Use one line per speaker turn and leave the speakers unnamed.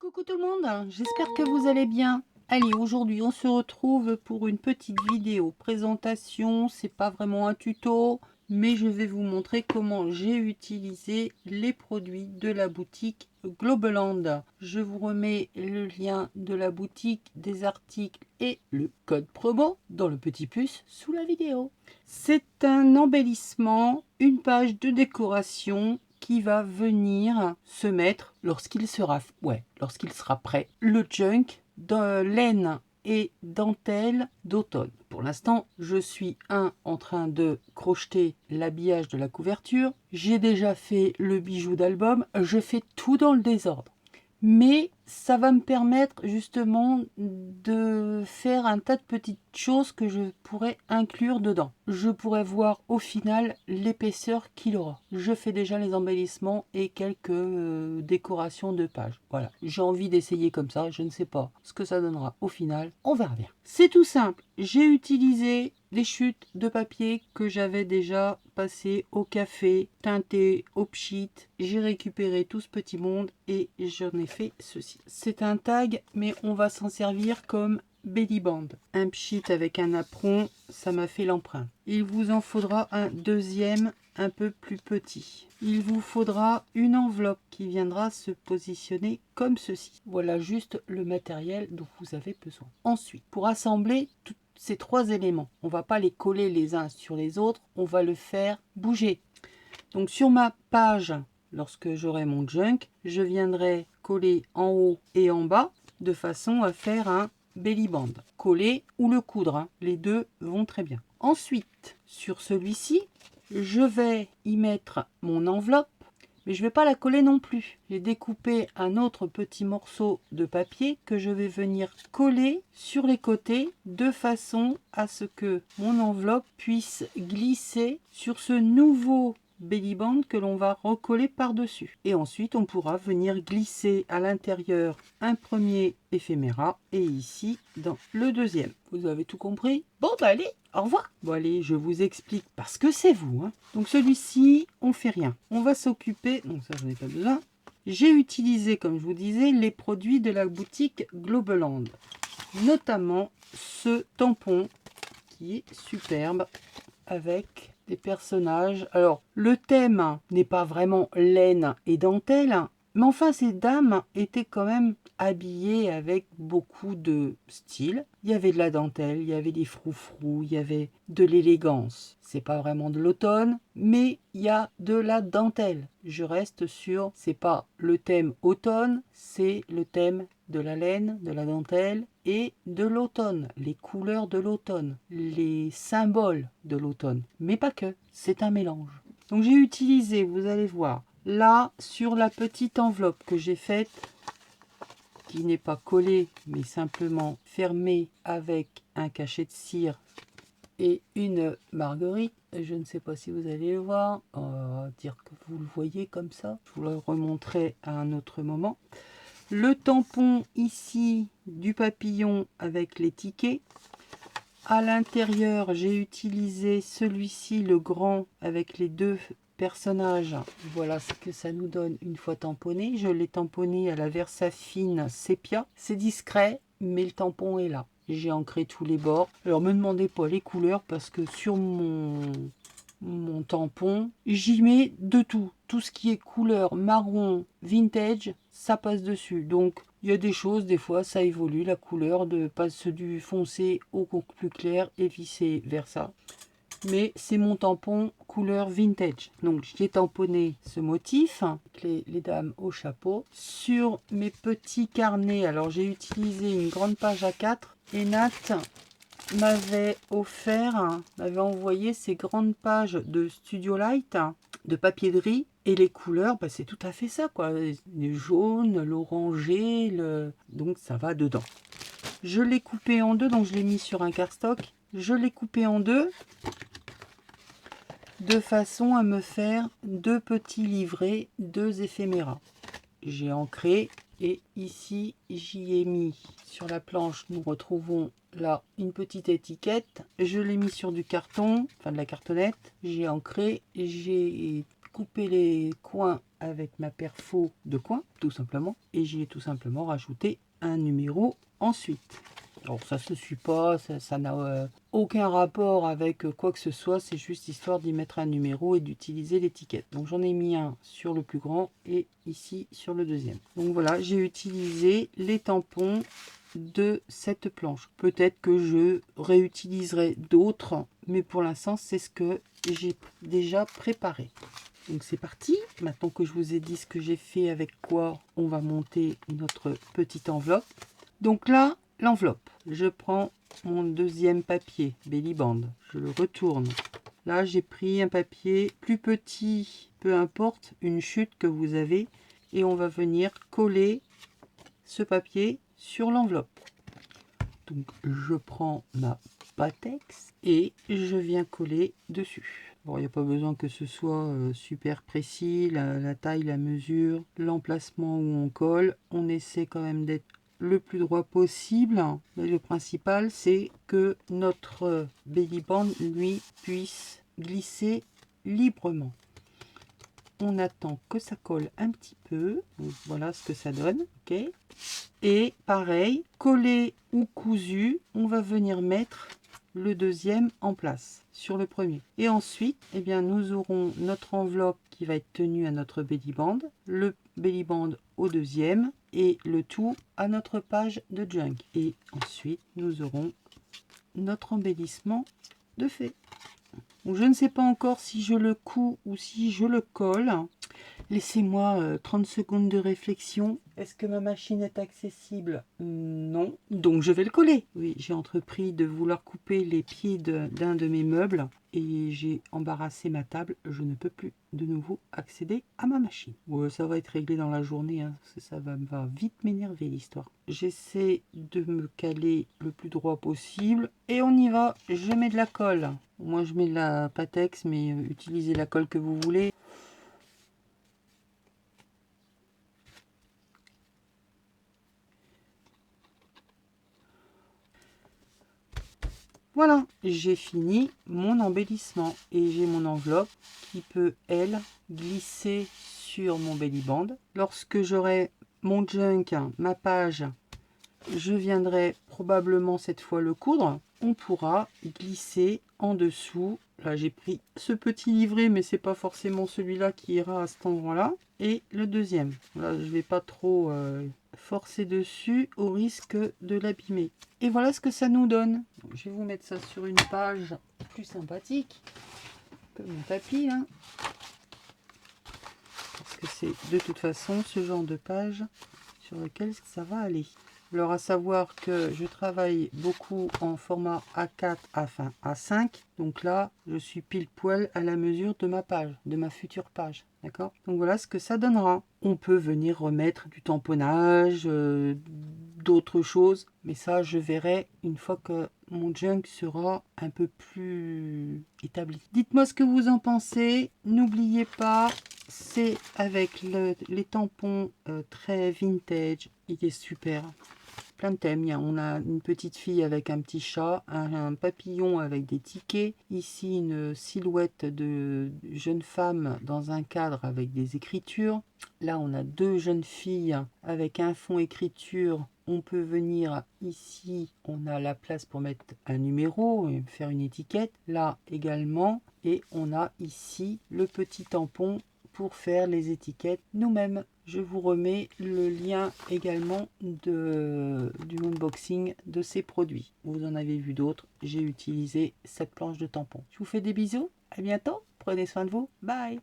Coucou tout le monde, j'espère que vous allez bien. Allez, aujourd'hui on se retrouve pour une petite vidéo présentation. C'est pas vraiment un tuto, mais je vais vous montrer comment j'ai utilisé les produits de la boutique Globaland. Je vous remets le lien de la boutique, des articles et le code promo dans le petit plus sous la vidéo. C'est un embellissement, une page de décoration qui va venir se mettre lorsqu'il sera prêt. Le junk de laine et dentelle d'automne. Pour l'instant, je suis en train de crocheter l'habillage de la couverture. J'ai déjà fait le bijou d'album. Je fais tout dans le désordre. Mais ça va me permettre justement de faire un tas de petites choses que je pourrais inclure dedans. Je pourrais voir au final l'épaisseur qu'il aura. Je fais déjà les embellissements et quelques décorations de pages. Voilà, j'ai envie d'essayer comme ça, je ne sais pas ce que ça donnera au final, on verra bien. C'est tout simple, j'ai utilisé les chutes de papier que j'avais déjà passées au café, teintées au pchit. J'ai récupéré tout ce petit monde et j'en ai fait ceci. C'est un tag, mais on va s'en servir comme belly band. Un pchit avec un apron, ça m'a fait l'empreinte. Il vous en faudra un deuxième un peu plus petit. Il vous faudra une enveloppe qui viendra se positionner comme ceci. Voilà juste le matériel dont vous avez besoin. Ensuite, pour assembler tout ces trois éléments, on va pas les coller les uns sur les autres, on va le faire bouger. Donc sur ma page, lorsque j'aurai mon junk, je viendrai coller en haut et en bas de façon à faire un belly band. Coller ou le coudre, hein. Les deux vont très bien. Ensuite, sur celui-ci, je vais y mettre mon enveloppe, mais je ne vais pas la coller non plus. J'ai découpé un autre petit morceau de papier que je vais venir coller sur les côtés de façon à ce que mon enveloppe puisse glisser sur ce nouveau belly band que l'on va recoller par-dessus. Et ensuite, on pourra venir glisser à l'intérieur un premier éphéméra et ici dans le deuxième. Vous avez tout compris? Bon, bah allez, au revoir. Bon, allez, je vous explique parce que c'est vous, hein. Donc celui-ci, on fait rien. On va s'occuper, donc ça, je n'ai pas besoin. J'ai utilisé, comme je vous disais, les produits de la boutique Globaland. Notamment ce tampon qui est superbe avec des personnages. Alors, le thème n'est pas vraiment laine et dentelle, mais enfin, ces dames étaient quand même habillées avec beaucoup de style. Il y avait de la dentelle, il y avait des froufrous, il y avait de l'élégance. C'est pas vraiment de l'automne, mais il y a de la dentelle. Je reste sur, c'est pas le thème automne, c'est le thème de la laine, de la dentelle et de l'automne, les couleurs de l'automne, les symboles de l'automne, mais pas que, c'est un mélange. Donc j'ai utilisé, vous allez voir, là sur la petite enveloppe que j'ai faite, qui n'est pas collée mais simplement fermée avec un cachet de cire et une marguerite. Je ne sais pas si vous allez le voir, on va dire que vous le voyez comme ça, je vous le remontrerai à un autre moment. Le tampon ici du papillon avec les tickets. À l'intérieur, j'ai utilisé celui-ci, le grand, avec les deux personnages. Voilà ce que ça nous donne une fois tamponné. Je l'ai tamponné à la Versafine Sépia. C'est discret, mais le tampon est là. J'ai ancré tous les bords. Alors, me demandez pas les couleurs parce que sur mon tampon, j'y mets de tout. Tout ce qui est couleur marron, vintage, ça passe dessus. Donc, il y a des choses, des fois, ça évolue. La couleur passe du foncé au plus clair et vice versa. Mais c'est mon tampon couleur vintage. Donc, j'ai tamponné ce motif, les dames au chapeau. Sur mes petits carnets, alors j'ai utilisé une grande page A4 et Nat m'avait envoyé ces grandes pages de Studio Light, de papier de riz, et les couleurs, bah, c'est tout à fait ça, quoi. Le jaune, l'orangé, donc ça va dedans. Je l'ai coupé en deux, donc je l'ai mis sur un cardstock. Je l'ai coupé en deux, de façon à me faire deux petits livrets, deux éphéméras. J'ai ancré et ici j'y ai mis sur la planche, nous retrouvons là une petite étiquette. Je l'ai mis sur du carton, enfin de la cartonnette. J'ai ancré, j'ai coupé les coins avec ma paire faux de coin, tout simplement. Et j'y ai tout simplement rajouté un numéro ensuite. Alors ça se suit pas, ça n'a aucun rapport avec quoi que ce soit, c'est juste histoire d'y mettre un numéro et d'utiliser l'étiquette. Donc j'en ai mis un sur le plus grand et ici sur le deuxième. Donc voilà, j'ai utilisé les tampons de cette planche. Peut-être que je réutiliserai d'autres, mais pour l'instant c'est ce que j'ai déjà préparé. Donc c'est parti. Maintenant que je vous ai dit ce que j'ai fait, avec quoi on va monter notre petite enveloppe. Donc là, l'enveloppe, je prends mon deuxième papier Belly Band, je le retourne. Là j'ai pris un papier plus petit, peu importe, une chute que vous avez, et on va venir coller ce papier sur l'enveloppe. Donc je prends ma Pattex et je viens coller dessus. Bon, il n'y a pas besoin que ce soit super précis, la taille, la mesure, l'emplacement où on colle. On essaie quand même d'être le plus droit possible. Mais le principal, c'est que notre belly band, lui, puisse glisser librement. On attend que ça colle un petit peu. Donc, voilà ce que ça donne. Ok. Et pareil, collé ou cousu, on va venir mettre le deuxième en place sur le premier. Et ensuite, eh bien, nous aurons notre enveloppe qui va être tenue à notre belly band, le belly band au deuxième et le tout à notre page de junk. Et ensuite, nous aurons notre embellissement de fait. Donc, je ne sais pas encore si je le couds ou si je le colle. Laissez-moi 30 secondes de réflexion. Est-ce que ma machine est accessible? Non. Donc je vais le coller. Oui, j'ai entrepris de vouloir couper les pieds d'un de mes meubles et j'ai embarrassé ma table. Je ne peux plus de nouveau accéder à ma machine. Ouais, ça va être réglé dans la journée. Hein. Ça va vite m'énerver l'histoire. J'essaie de me caler le plus droit possible. Et on y va. Je mets de la colle. Moi je mets de la Pattex, mais utilisez la colle que vous voulez. Voilà, j'ai fini mon embellissement et j'ai mon enveloppe qui peut, elle, glisser sur mon belly band. Lorsque j'aurai mon junk, ma page, je viendrai probablement cette fois le coudre. On pourra glisser en dessous. Là, j'ai pris ce petit livret, mais c'est pas forcément celui-là qui ira à cet endroit-là. Et le deuxième. Là, je vais pas trop forcer dessus au risque de l'abîmer. Et voilà ce que ça nous donne. Donc, je vais vous mettre ça sur une page plus sympathique que mon tapis là. Parce que c'est de toute façon ce genre de page sur lequel ça va aller. Alors à savoir que je travaille beaucoup en format A4, enfin A5. Donc là, je suis pile poil à la mesure de ma page, de ma future page. D'accord? Donc voilà ce que ça donnera. On peut venir remettre du tamponnage, d'autres choses. Mais ça, je verrai une fois que mon junk sera un peu plus établi. Dites-moi ce que vous en pensez. N'oubliez pas, c'est avec les tampons très vintage. Il est super. Plein de thèmes. On a une petite fille avec un petit chat, un papillon avec des tickets. Ici, une silhouette de jeune femme dans un cadre avec des écritures. Là, on a deux jeunes filles avec un fond écriture. On peut venir ici, on a la place pour mettre un numéro et faire une étiquette. Là également. Et on a ici le petit tampon pour faire les étiquettes nous-mêmes. Je vous remets le lien également du unboxing de ces produits. Vous en avez vu d'autres. J'ai utilisé cette planche de tampon. Je vous fais des bisous. À bientôt. Prenez soin de vous. Bye.